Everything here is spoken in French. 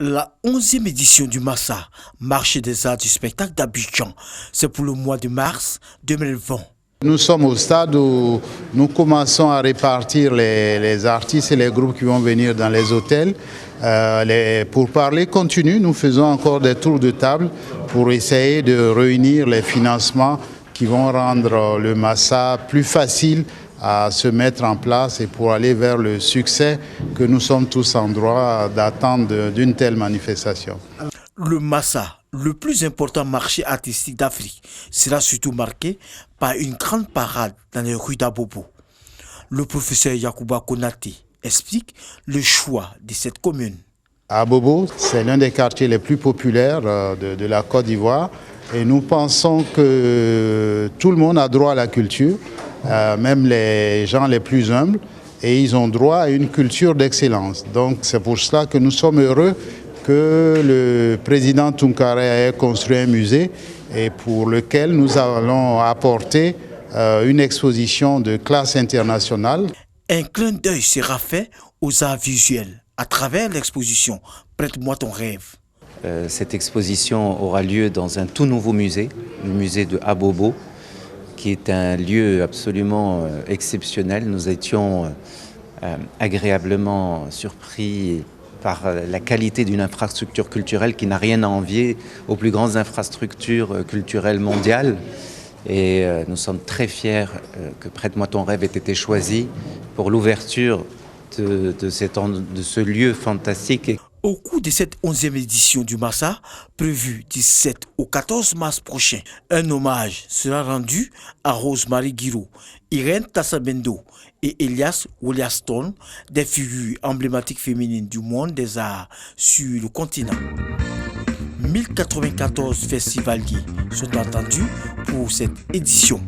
La 11e édition du Massa, marché des arts du spectacle d'Abidjan, c'est pour le mois de mars 2020. Nous sommes au stade où nous commençons à répartir les artistes et les groupes qui vont venir dans les hôtels. Pour parler continu, nous faisons encore des tours de table pour essayer de réunir les financements qui vont rendre le Massa plus facile à se mettre en place et pour aller vers le succès que nous sommes tous en droit d'attendre d'une telle manifestation. Le Massa, le plus important marché artistique d'Afrique, sera surtout marqué par une grande parade dans les rues d'Abobo. Le professeur Yacouba Konaté explique le choix de cette commune. Abobo, c'est l'un des quartiers les plus populaires de la Côte d'Ivoire et nous pensons que tout le monde a droit à la culture, même les gens les plus humbles, et ils ont droit à une culture d'excellence. Donc c'est pour cela que nous sommes heureux que le président Tounkara ait construit un musée et pour lequel nous allons apporter une exposition de classe internationale. Un clin d'œil sera fait aux arts visuels à travers l'exposition « Prête-moi ton rêve ». Cette exposition aura lieu dans un tout nouveau musée, le musée de Abobo, qui est un lieu absolument exceptionnel. Nous étions agréablement surpris par la qualité d'une infrastructure culturelle qui n'a rien à envier aux plus grandes infrastructures culturelles mondiales. Et nous sommes très fiers que Prête-moi ton rêve ait été choisi pour l'ouverture de ce lieu fantastique. Au cours de cette 11e édition du Massa, prévue du 7 au 14 mars prochain, un hommage sera rendu à Rosemary Guiraud, Irène Tassabendo et Elias Wollaston, des figures emblématiques féminines du monde des arts sur le continent. 1094 festivaliers sont attendus pour cette édition.